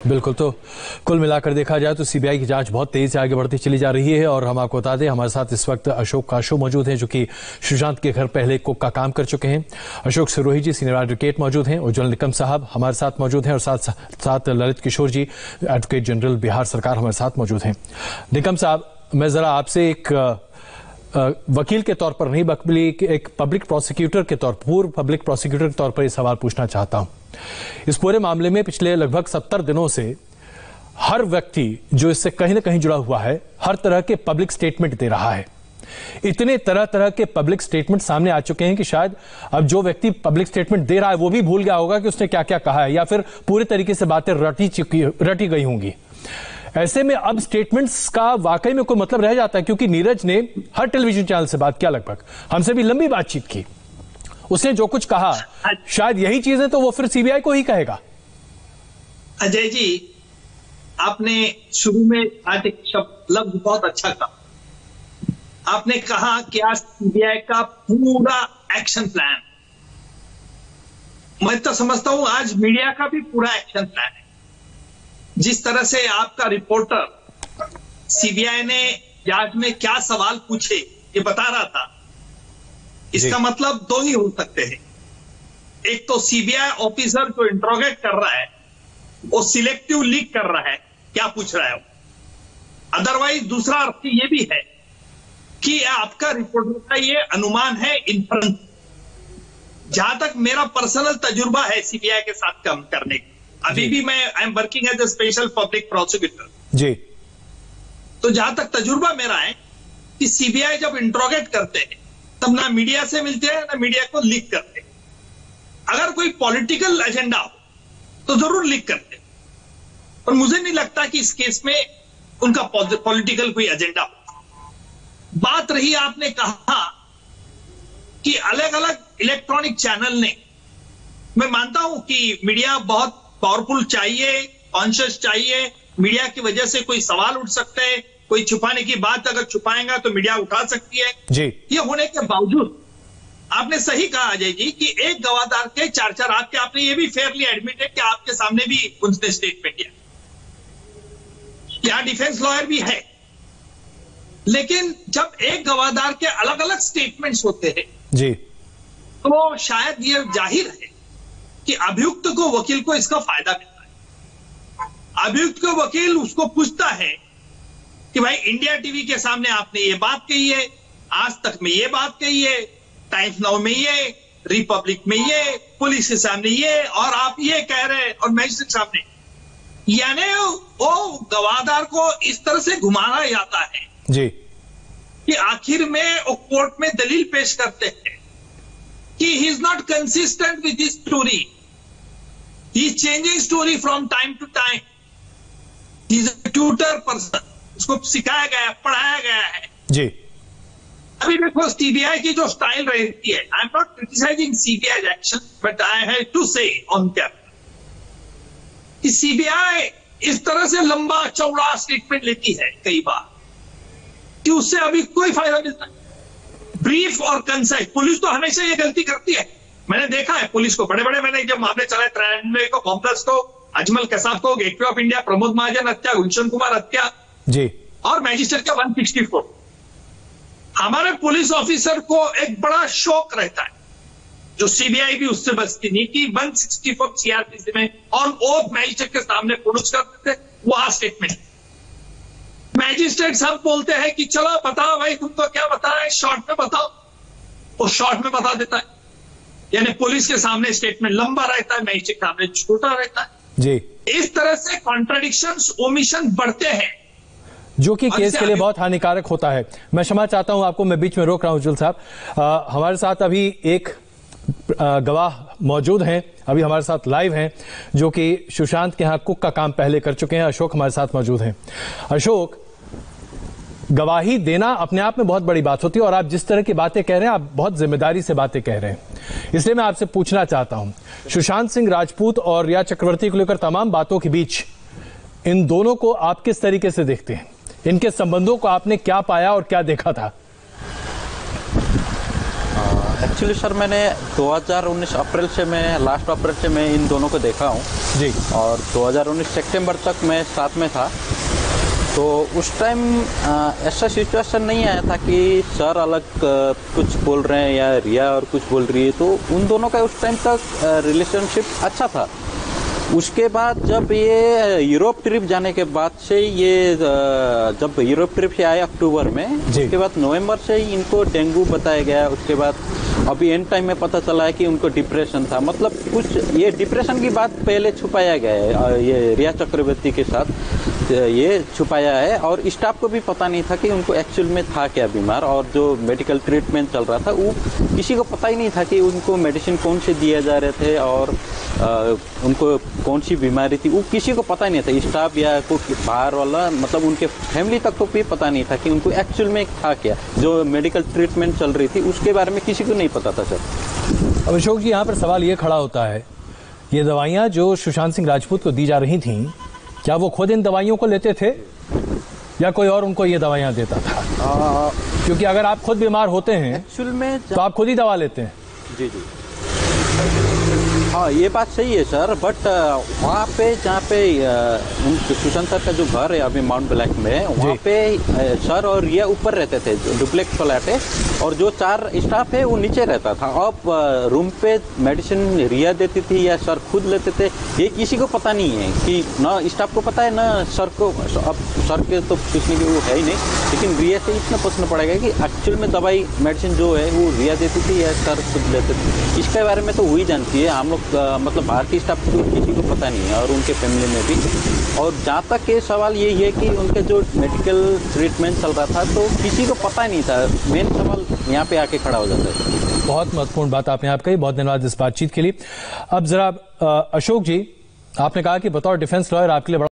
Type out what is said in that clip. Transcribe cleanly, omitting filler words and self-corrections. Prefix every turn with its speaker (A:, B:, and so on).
A: बिल्कुल। तो कुल मिलाकर देखा जाए तो सीबीआई की जांच बहुत तेजी से आगे बढ़ती चली जा रही है और हम आपको बता दें हमारे साथ इस वक्त अशोक काशो मौजूद हैं जो कि सुशांत के घर पहले कुक का काम कर चुके हैं। अशोक सिरोही जी सीनियर एडवोकेट मौजूद हैं, उज्जवल निकम साहब हमारे साथ मौजूद हैं और साथ साथ ललित किशोर जी एडवोकेट जनरल बिहार सरकार हमारे साथ मौजूद हैं। निकम साहब, मैं जरा आपसे एक वकील के तौर पर नहीं बल्कि एक पब्लिक प्रोसिक्यूटर के तौर पूर्व पब्लिक प्रोसिक्यूटर के तौर पर यह सवाल पूछना चाहता हूं। इस पूरे मामले में पिछले लगभग 70 दिनों से हर व्यक्ति जो इससे कहीं ना कहीं जुड़ा हुआ है हर तरह के पब्लिक स्टेटमेंट दे रहा है। इतने तरह तरह के पब्लिक स्टेटमेंट सामने आ चुके हैं कि शायद अब जो व्यक्ति पब्लिक स्टेटमेंट दे रहा है वो भी भूल गया होगा कि उसने क्या क्या कहा है या फिर पूरे तरीके से बातें रटी गई होंगी। ऐसे में अब स्टेटमेंट्स का वाकई में कोई मतलब रह जाता है, क्योंकि नीरज ने हर टेलीविजन चैनल से बात किया, लगभग हमसे भी लंबी बातचीत की, उसने जो कुछ कहा शायद यही चीजें तो वो फिर सीबीआई को ही कहेगा।
B: अजय जी, आपने शुरू में आज एक शब्द लफ्ज बहुत अच्छा कहा। आपने कहा कि आज सीबीआई का पूरा एक्शन प्लान, मैं तो समझता हूं आज मीडिया का भी पूरा एक्शन प्लान है। जिस तरह से आपका रिपोर्टर सीबीआई ने जांच में क्या सवाल पूछे ये बता रहा था, इसका मतलब दो ही हो सकते हैं। एक तो सीबीआई ऑफिसर जो इंट्रोगेट कर रहा है वो सिलेक्टिव लीक कर रहा है क्या पूछ रहा है वो। अदरवाइज दूसरा अर्थ ये भी है कि आपका रिपोर्टर का ये अनुमान है, इन्फ्रेंस। जहां तक मेरा पर्सनल तजुर्बा है सीबीआई के साथ काम करने का, अभी भी मैं I am working as a special public prosecutor जी, तो जहां तक तजुर्बा मेरा है कि सीबीआई जब इंट्रोगेट करते हैं तब ना मीडिया से मिलते हैं ना मीडिया को लीक करते हैं। अगर कोई पॉलिटिकल एजेंडा हो तो जरूर लीक करते हैं, पर मुझे नहीं लगता कि इस केस में उनका पॉलिटिकल कोई एजेंडा हो। बात रही आपने कहा कि अलग अलग इलेक्ट्रॉनिक चैनल ने, मैं मानता हूं कि मीडिया बहुत पावरफुल चाहिए, कॉन्शियस चाहिए, मीडिया की वजह से कोई सवाल उठ सकते हैं, कोई छुपाने की बात अगर छुपाएगा तो मीडिया उठा सकती है जी। ये होने के बावजूद आपने सही कहा अजय जी कि एक गवाहदार के चार आपने ये भी फेयरली एडमिटेड कि आपके सामने भी उनसे स्टेटमेंट दिया, यहां डिफेंस लॉयर भी है। लेकिन जब एक गवाहदार के अलग अलग स्टेटमेंट्स होते हैं जी, तो शायद ये जाहिर है कि अभियुक्त को वकील को इसका फायदा मिलता है। अभियुक्त को वकील उसको पूछता है कि भाई इंडिया टीवी के सामने आपने ये बात कही है, आज तक में ये बात कही है, टाइम्स नाउ में ये, रिपब्लिक में ये, पुलिस के सामने ये, और आप ये कह रहे हैं और मैजिस्ट्रेट सामने। यानी वो गवाहदार को इस तरह से घुमाना जाता है जी कि आखिर में वो कोर्ट में दलील पेश करते हैं कि he is not consistent with his story, he is changing story from time to time, he is a tutor person, उसको सिखाया गया है, पढ़ाया गया है जी। अभी देखो सीबीआई की जो स्टाइल रहती है, I am not criticising CBI action but I have to say on camera कि सीबीआई इस तरह से लंबा चौड़ा स्टेटमेंट लेती है कई बार कि उससे अभी कोई फायदा मिलता है। ब्रीफ और कंसाइज, पुलिस तो हमेशा ये गलती करती है, मैंने देखा है पुलिस को बड़े बड़े, मैंने जब मामले चलाए 93 को, कॉम्प्लेक्स को, अजमल कसाब को, gateway of India, Pramod Mahajan हत्या, गुलशन कुमार हत्या जी, और मैजिस्ट्रेट का 164, हमारे पुलिस ऑफिसर को एक बड़ा शौक रहता है, जो सीबीआई भी उससे बचती नहीं कि 164 सीआरपीसी में ऑन ओथ मैजिस्ट्रेट के सामने प्रोड्यूस करते थे वहां स्टेटमेंट। मैजिस्ट्रेट सब बोलते हैं कि चलो बताओ भाई, तुमको क्या बताना है, शॉर्ट में बताओ, वो शॉर्ट में बता देता है। यानी पुलिस के सामने स्टेटमेंट लंबा रहता है, मैजिस्ट्रेट के सामने छोटा रहता है जी। इस तरह से कॉन्ट्रडिक्शंस, ओमिशन बढ़ते हैं
A: जो कि केस के लिए बहुत हानिकारक होता है। मैं क्षमा चाहता हूं आपको, मैं बीच में रोक रहा हूं उज्जवल साहब। हमारे साथ अभी एक गवाह मौजूद हैं, अभी हमारे साथ लाइव हैं, जो कि सुशांत के यहाँ कुक का काम पहले कर चुके हैं। अशोक हमारे साथ मौजूद हैं। अशोक, गवाही देना अपने आप में बहुत बड़ी बात होती है और आप जिस तरह की बातें कह रहे हैं, आप बहुत जिम्मेदारी से बातें कह रहे हैं, इसलिए मैं आपसे पूछना चाहता हूं, सुशांत सिंह राजपूत और रिया चक्रवर्ती को लेकर तमाम बातों के बीच इन दोनों को आप किस तरीके से देखते हैं? इनके संबंधों को आपने क्या पाया और क्या देखा था?
C: एक्चुअली सर मैंने 2019 अप्रैल से मैं लास्ट अप्रैल से मैं इन दोनों को देखा हूँ
A: जी, और
C: 2019 सितंबर तक मैं साथ में था। तो उस टाइम ऐसा सिचुएशन नहीं आया था कि सर अलग कुछ बोल रहे हैं या रिया और कुछ बोल रही है, तो उन दोनों का उस टाइम तक रिलेशनशिप अच्छा था। उसके बाद जब ये यूरोप ट्रिप जाने के बाद से ये जब यूरोप ट्रिप से आए अक्टूबर में, उसके बाद नवंबर से ही इनको डेंगू बताया गया। उसके बाद अभी एंड टाइम में पता चला है कि उनको डिप्रेशन था। मतलब कुछ ये डिप्रेशन की बात पहले छुपाया गया है, ये रिया चक्रवर्ती के साथ ये छुपाया है, और स्टाफ को भी पता नहीं था कि उनको एक्चुअल में था क्या बीमार। और जो मेडिकल ट्रीटमेंट चल रहा था वो किसी को पता ही नहीं था कि उनको मेडिसिन कौन से दिए जा रहे थे और उनको कौन सी बीमारी थी, वो किसी को पता ही नहीं था। स्टाफ या कोई बाहर वाला, मतलब उनके फैमिली तक को भी पता नहीं था कि उनको एक्चुअल में था क्या। जो मेडिकल ट्रीटमेंट चल रही थी उसके बारे में किसी को नहीं पता था सर।
A: अब अशोक जी, यहाँ पर सवाल ये खड़ा होता है, ये दवाइयाँ जो सुशांत सिंह राजपूत को दी जा रही थीं, क्या वो खुद इन दवाइयों को लेते थे या कोई और उनको ये दवाइयाँ देता था? क्योंकि अगर आप खुद बीमार होते हैं
C: एक्चुअल में
A: तो आप खुद ही दवा लेते हैं।
C: जी जी, हाँ ये बात सही है सर, बट वहाँ पे जहाँ पे सुशांत सर का जो घर है अभी माउंट ब्लैक में, वहाँ पे सर और रिया ऊपर रहते थे, डुप्लेक्स फ्लैट है, और जो 4 स्टाफ है वो नीचे रहता था। अब रूम पे मेडिसिन रिया देती थी या सर खुद लेते थे, ये किसी को पता नहीं है कि ना स्टाफ को पता है ना सर को। अब सर के तो पूछने की वो है ही नहीं, लेकिन रिया से इतना पूछना पड़ेगा कि एक्चुअल में दवाई मेडिसिन जो है वो रिया देती थी या सर खुद लेते थे। इसके बारे में तो वही जानती है, हम लोग मतलब भारतीय स्टाफ को किसी को पता नहीं है और उनके फैमिली में भी। और जहाँ तक ये सवाल यही है कि उनके जो मेडिकल ट्रीटमेंट चल रहा था तो किसी को पता नहीं था। मेन सवाल यहाँ पे आके खड़ा हो जाता है।
A: बहुत महत्वपूर्ण बात आपने आप कही, बहुत धन्यवाद इस बातचीत के लिए। अब जरा अशोक जी, आपने कहा कि बतौर डिफेंस लॉयर आपके लिए